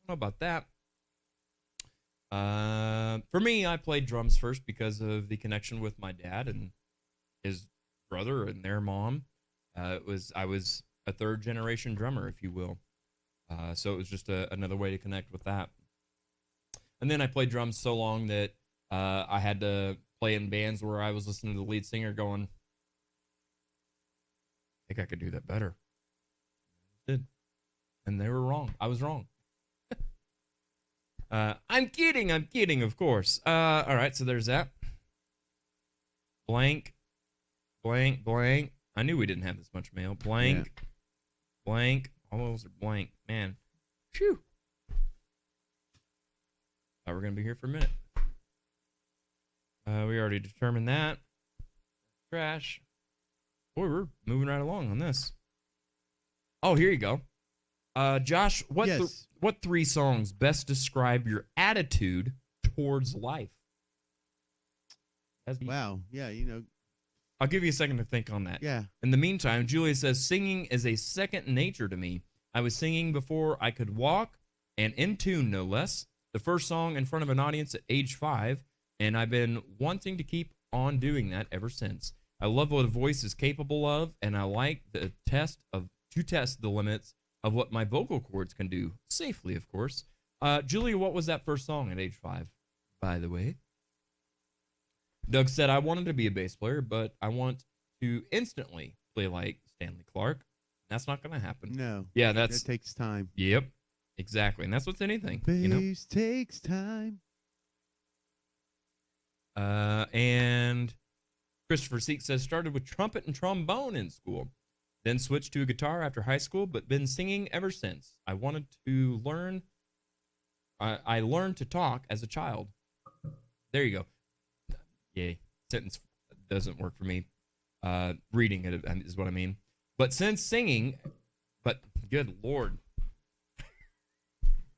know about that. For me, I played drums first because of the connection with my dad and his brother and their mom. I was a third generation drummer, if you will. So it was just another way to connect with that. And then I played drums so long that I had to play in bands where I was listening to the lead singer going, I think I could do that better. I did. And they were wrong. I was wrong. I'm kidding, of course. All right, so there's that. Blank. I knew we didn't have this much mail. Blank. Yeah. Blank. All those are blank. Man. Phew. Thought we're going to be here for a minute. We already determined that. Trash. Boy, we're moving right along on this. Oh, here you go. Josh, what 3 songs best describe your attitude towards life? Wow. Yeah, I'll give you a second to think on that. Yeah. In the meantime, Julia says, singing is a second nature to me. I was singing before I could walk, and in tune, no less. The first song in front of an audience at age 5, and I've been wanting to keep on doing that ever since. I love what a voice is capable of, and I like to test the limits of what my vocal cords can do, safely, of course. Julia, what was that first song at age 5, by the way? Doug said, I wanted to be a bass player, but I want to instantly play like Stanley Clark. That's not going to happen. No. Yeah, that takes time. Yep, exactly. And that's what's anything. Bass takes time. And Christopher Seek says, started with trumpet and trombone in school. Then switched to a guitar after high school, but been singing ever since. I wanted to learn. I learned to talk as a child. There you go. Yay. Sentence doesn't work for me. Reading it is what I mean. But since singing, but good Lord.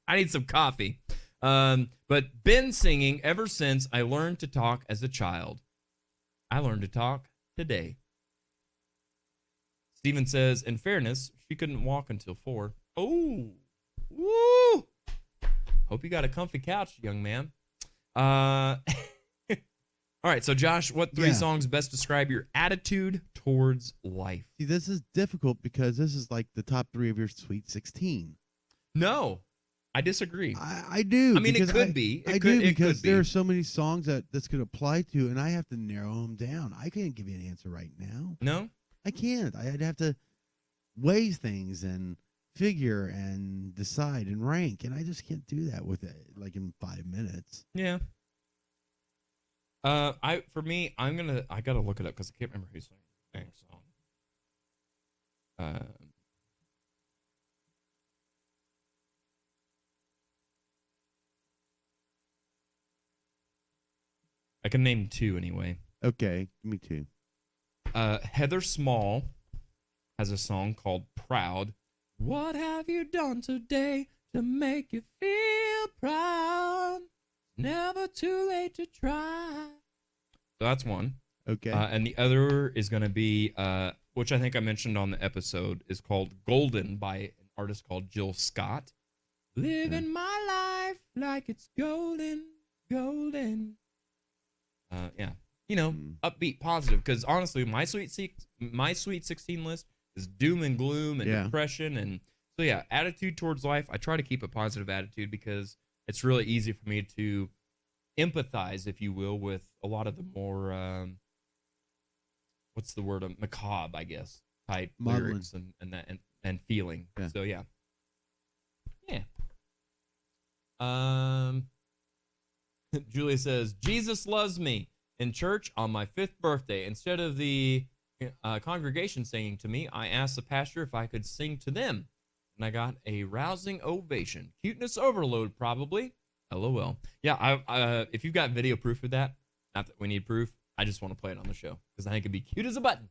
I need some coffee. But been singing ever since I learned to talk as a child. I learned to talk today. Steven says, in fairness, she couldn't walk until 4. Oh, woo! Hope you got a comfy couch, young man. All right, so Josh, what 3 songs best describe your attitude towards life? See, this is difficult because this is like the top 3 of your Sweet 16. No, I disagree. I do. I mean, it could be. I do because there are so many songs that this could apply to, and I have to narrow them down. I can't give you an answer right now. No? I can't. I'd have to weigh things and figure and decide and rank, and I just can't do that with it like in 5 minutes. Yeah. I gotta look it up because I can't remember who sang the song. can name 2 anyway. Okay, me too. Heather Small has a song called Proud. What have you done today to make you feel proud? Never too late to try. So that's one. Okay. And the other is going to be, which I think I mentioned on the episode, is called Golden by an artist called Jill Scott. Living my life like it's golden, golden. Yeah. You know, upbeat, positive. Because honestly, my Sweet 16 list is doom and gloom and depression. And so, yeah, attitude towards life. I try to keep a positive attitude because it's really easy for me to empathize, if you will, with a lot of the more, what's the word, macabre, I guess, type lyrics and feeling. Yeah. So, yeah. Julia says, Jesus loves me. In church on my 5th birthday, instead of the congregation singing to me, I asked the pastor if I could sing to them, and I got a rousing ovation. Cuteness overload, probably. LOL. Yeah, if you've got video proof of that, not that we need proof, I just want to play it on the show because I think it'd be cute as a button.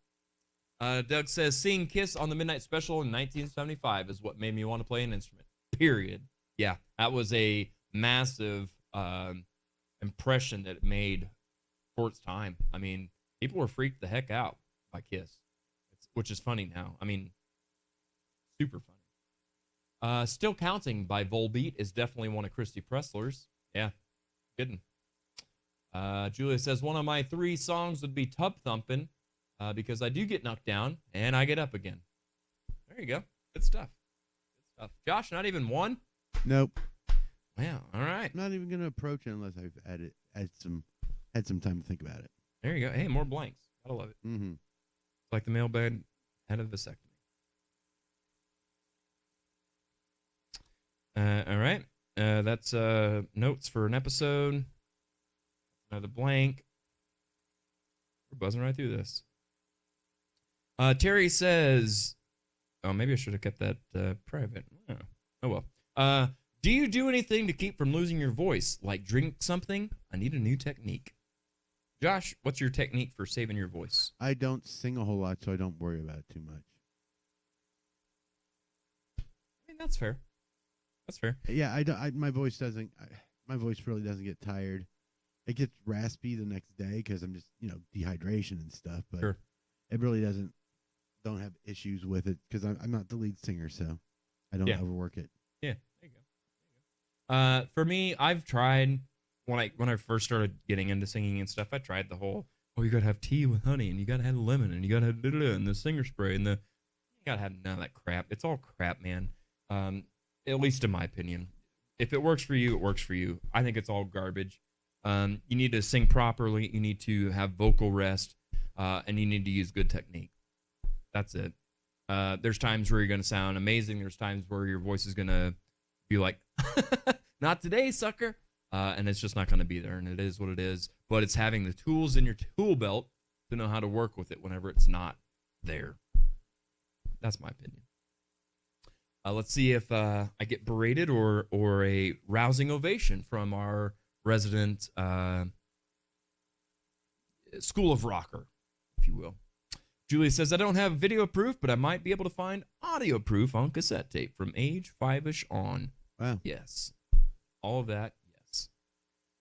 Doug says, seeing Kiss on the Midnight Special in 1975 is what made me want to play an instrument. Period. Yeah, that was a massive impression that it made for its time. I mean, people were freaked the heck out by Kiss, which is funny now. I mean, super funny. Still Counting by Volbeat is definitely one of Christy Pressler's. Yeah, kidding. Julia says, one of my 3 songs would be Tub Thumpin', because I do get knocked down and I get up again. There you go. Good stuff. Good stuff. Josh, not even one? Nope. Wow. All right. I'm not even going to approach it unless I've had some time to think about it. There you go. Hey, more blanks. Gotta love it. Mm-hmm. It's like the mailbag had a vasectomy. All right. That's notes for an episode. Another blank. We're buzzing right through this. Terry says, oh, maybe I should have kept that private. Oh well. Do you do anything to keep from losing your voice? Like drink something? I need a new technique. Josh, what's your technique for saving your voice? I don't sing a whole lot, so I don't worry about it too much. I mean, that's fair. That's fair. Yeah, my voice really doesn't get tired. It gets raspy the next day because I'm just, dehydration and stuff. But sure. It really don't have issues with it because I'm not the lead singer, so I don't overwork it. Yeah, there you go. For me, I've tried when I first started getting into singing and stuff. I tried the whole, you gotta have tea with honey, and you gotta have lemon, and you gotta have and the singer spray, and you gotta have none of that crap. It's all crap, man. At least in my opinion. If it works for you, it works for you. I think it's all garbage. You need to sing properly. You need to have vocal rest, and you need to use good technique. That's it. There's times where you're gonna sound amazing. There's times where your voice is gonna be like, not today, sucker. And it's just not going to be there, and it is what it is. But it's having the tools in your tool belt to know how to work with it whenever it's not there. That's my opinion. Let's see if I get berated or a rousing ovation from our resident school of rocker, if you will. Julia says, I don't have video proof, but I might be able to find audio proof on cassette tape from age 5-ish on. Wow. Yes. All of that.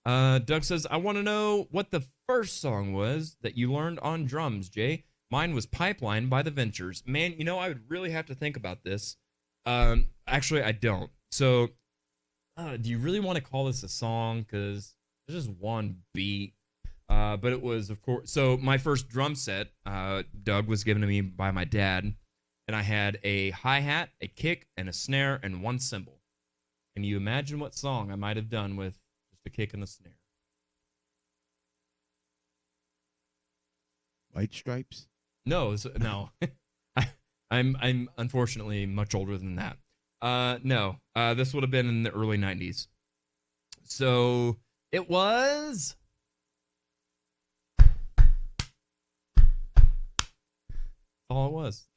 Doug says, I want to know what the first song was that you learned on drums, Jay. Mine was Pipeline by the Ventures. Man, I would really have to think about this. Actually, I don't. So, do you really want to call this a song? Because there's just one beat. But it was, of course, so my first drum set, Doug, was given to me by my dad. And I had a hi-hat, a kick, and a snare, and one cymbal. Can you imagine what song I might have done with the kick and the snare? White Stripes? No. I'm unfortunately much older than that. No. This would have been in the early 90s. So it was all it was.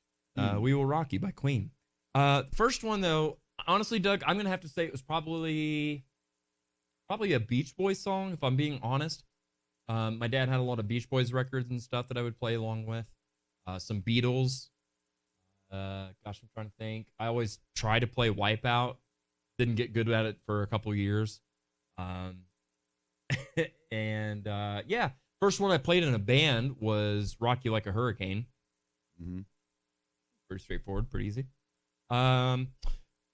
We Will Rock You by Queen. First one though, honestly, Doug, I'm gonna have to say it was probably a Beach Boys song, if I'm being honest. My dad had a lot of Beach Boys records and stuff that I would play along with. Some Beatles. Gosh, I'm trying to think. I always try to play Wipeout. Didn't get good at it for a couple of years. And yeah, first one I played in a band was Rock You Like a Hurricane. Mm-hmm. Pretty straightforward, pretty easy.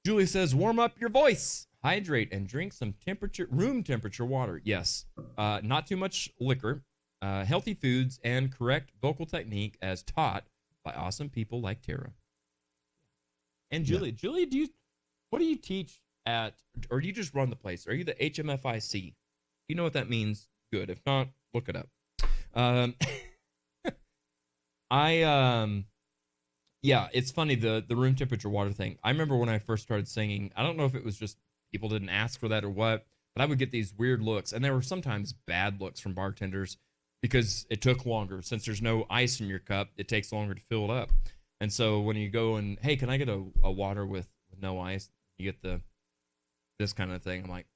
Julie says, warm up your voice, hydrate, and drink some room temperature water. Yes, not too much liquor, healthy foods, and correct vocal technique as taught by awesome people like Tara. And Julie, what do you teach at, or do you just run the place? Are you the HMFIC? You know what that means? Good. If not, look it up. Yeah, it's funny, the room temperature water thing. I remember when I first started singing, I don't know if it was just people didn't ask for that or what, but I would get these weird looks, and there were sometimes bad looks from bartenders because it took longer. Since there's no ice in your cup, it takes longer to fill it up. And so when you go and, hey, can I get a water with no ice? You get this kind of thing. I'm like,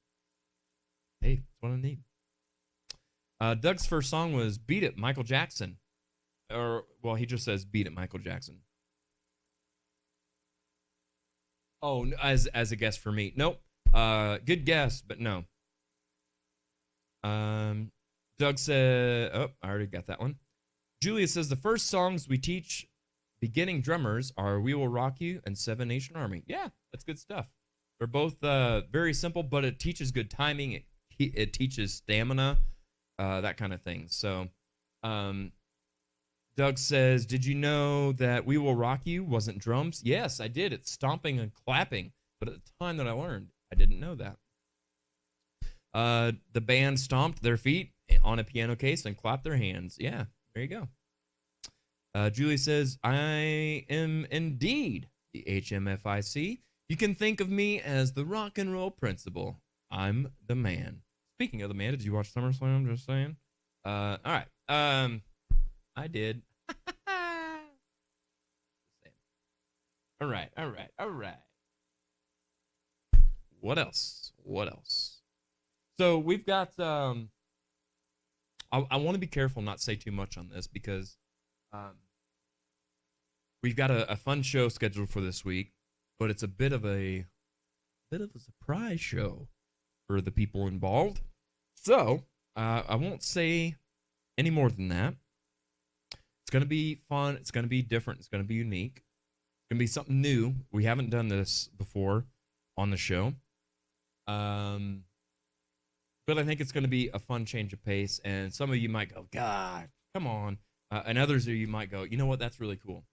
hey, that's what I need. Doug's first song was Beat It, Michael Jackson. Or, well, he just says Beat It, Michael Jackson. Oh, as a guess for me. Nope. Good guess, but no. Doug said, oh, I already got that one. Julia says the first songs we teach beginning drummers are We Will Rock You and Seven Nation Army. Yeah, that's good stuff. They're both very simple, but it teaches good timing. It teaches stamina, that kind of thing. So, Doug says, did you know that We Will Rock You wasn't drums? Yes, I did. It's stomping and clapping. But at the time that I learned, I didn't know that. The band stomped their feet on a piano case and clapped their hands. Yeah, there you go. Julie says, I am indeed the HMFIC. You can think of me as the rock and roll principal. I'm the man. Speaking of the man, did you watch SummerSlam? Just saying. All right. I did. All right. What else? So we've got, I want to be careful not say too much on this because we've got a fun show scheduled for this week, but it's a bit of a surprise show for the people involved. So I won't say any more than that. It's going to be fun. It's going to be different. It's going to be unique. It's going to be something new. We haven't done this before on the show. But I think it's going to be a fun change of pace. And some of you might go, God, come on. And others of you might go, you know what? That's really cool.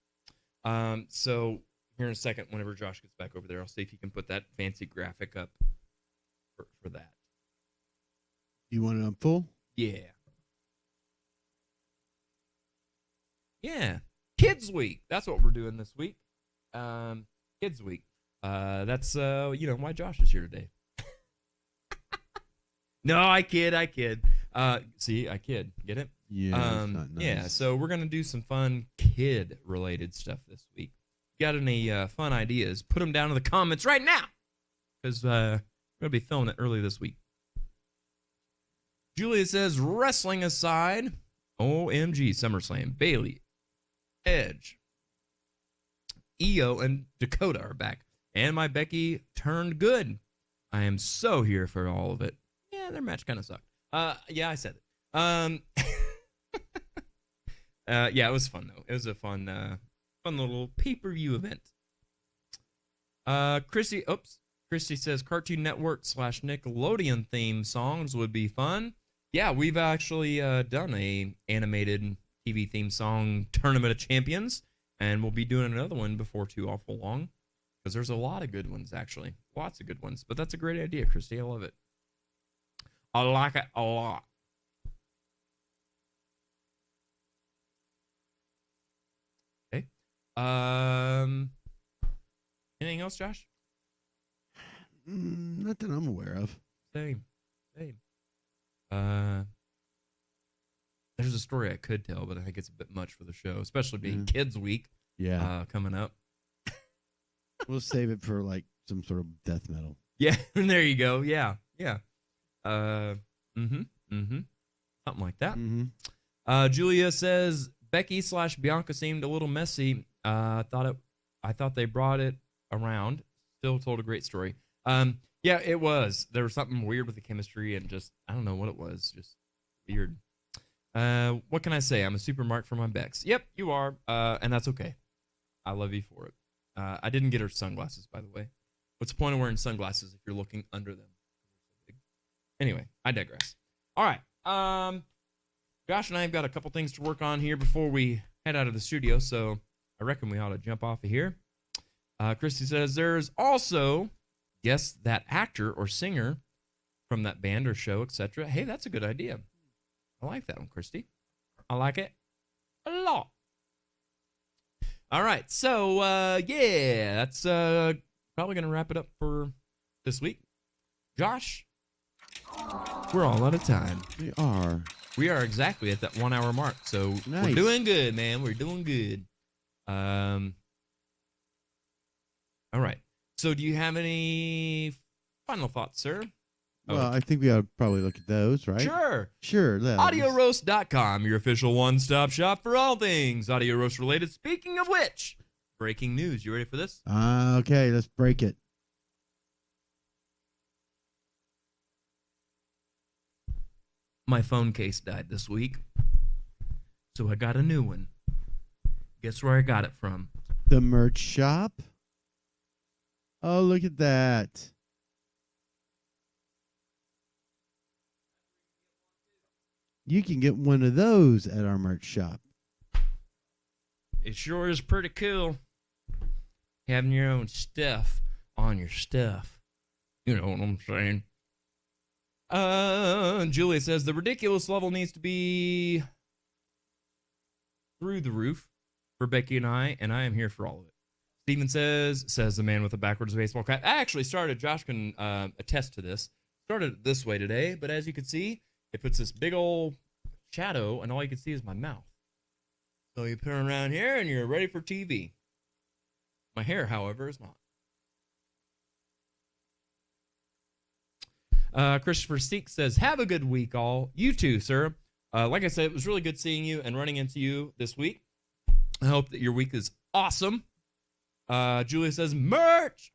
So here in a second, whenever Josh gets back over there, I'll see if he can put that fancy graphic up for that. You want it on full? Yeah. Yeah. Kids Week. That's what we're doing this week. Kids Week. That's why Josh is here today. No, I kid. See, I kid. Get it? Yeah. That's not nice. Yeah, so we're gonna do some fun kid related stuff this week. Got any fun ideas? Put them down in the comments right now. Because we're gonna be filming it early this week. Julia says, wrestling aside, OMG, SummerSlam, Bailey, Edge, Io, and Dakota are back. And my Becky turned good. I am so here for all of it. Yeah, their match kind of sucked. Yeah, I said it. Yeah, it was fun, though. It was a fun little pay-per-view event. Chrissy says, Cartoon Network / Nickelodeon theme songs would be fun. Yeah, we've actually done a animated TV theme song Tournament of Champions, and we'll be doing another one before too awful long, because there's a lot of good ones, actually. Lots of good ones. But that's a great idea, Christy. I love it. I like it a lot. Okay. Anything else, Josh? Not that I'm aware of. Same. There's a story I could tell, but I think it's a bit much for the show, especially being Kids Week. Yeah. Coming up. We'll save it for like some sort of death metal. Yeah, there you go. Yeah. something like that. Mm-hmm. Julia says Becky/Bianca seemed a little messy. I thought they brought it around. Still told a great story. Yeah, it was. There was something weird with the chemistry and just I don't know what it was. Just weird. What can I say? I'm a super mark for my Bex. Yep, you are. And that's okay. I love you for it. I didn't get her sunglasses, by the way. What's the point of wearing sunglasses if you're looking under them? Anyway, I digress. All right. Josh and I have got a couple things to work on here before we head out of the studio, so I reckon we ought to jump off of here. Christy says there's also, guess, that actor or singer from that band or show, etc. Hey, that's a good idea. I like that one, Christy. I like it a lot. All right, so, yeah, that's probably going to wrap it up for this week. Josh, we're all out of time. We are. We are exactly at that 1 hour mark, so Nice. We're doing good, man. We're doing good. All right. So do you have any final thoughts, sir? Well, I think we ought to probably look at those, right? Sure. Let's- AudioRoast.com, your official one-stop shop for all things Audio Roast related. Speaking of which, breaking news. You ready for this? Okay, let's break it. My phone case died this week, so I got a new one. Guess where I got it from? The merch shop. Oh, look at that. You can get one of those at our merch shop. It sure is pretty cool having your own stuff on your stuff. You know what I'm saying? Julia says the ridiculous level needs to be through the roof for Becky and I am here for all of it. Steven says the man with a backwards baseball cap. I actually started, Josh can attest to this, started it this way today, but as you can see, it puts this big old shadow, and all you can see is my mouth. So you put it around here, and you're ready for TV. My hair, however, is not. Christopher Seek says, have a good week, all. You too, sir. Like I said, it was really good seeing you and running into you this week. I hope that your week is awesome. Julia says, merch.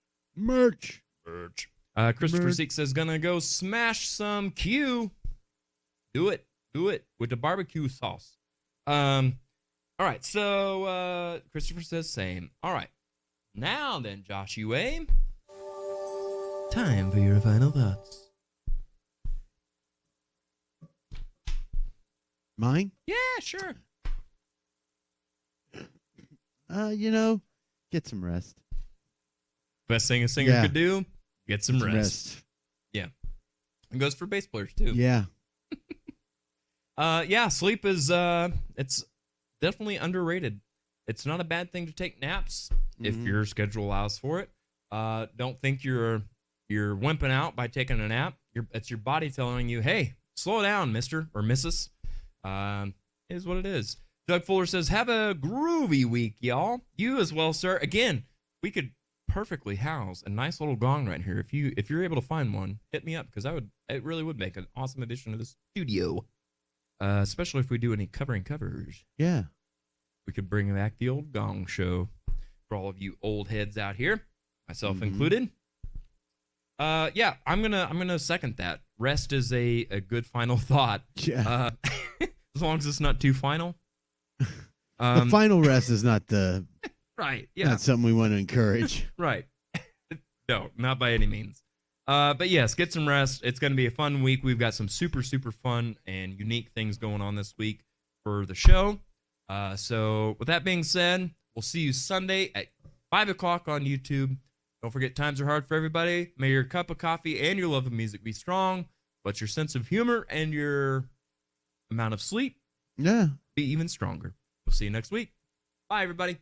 Christopher Seek says, gonna go smash some Q. Do it with the barbecue sauce. All right, so Christopher says same. All right, now then, Josh UA, time for your final thoughts. Mine? Yeah, sure. Get some rest. Best thing a singer could do, get some rest. Yeah. It goes for bass players too. Yeah. Yeah, sleep is it's definitely underrated. It's not a bad thing to take naps if your schedule allows for it. Don't think you're wimping out by taking a nap. It's your body telling you, hey, slow down, mister or missus. Is what it is. Doug Fuller says, have a groovy week, y'all. You as well, sir. Again, we could perfectly house a nice little gong right here. If you're able to find one, hit me up, because it really would make an awesome addition to the studio. Especially if we do any covers. Yeah. We could bring back the old gong show for all of you old heads out here, myself included. Yeah, I'm gonna second that. Rest is a good final thought. Yeah. As long as it's not too final. The final rest is not right. Yeah. not something we want to encourage. Right. No, not by any means. But yes, get some rest. It's going to be a fun week. We've got some super, super fun and unique things going on this week for the show. So with that being said, we'll see you Sunday at 5 o'clock on YouTube. Don't forget, times are hard for everybody. May your cup of coffee and your love of music be strong, but your sense of humor and your amount of sleep Yeah. be even stronger. We'll see you next week. Bye, everybody.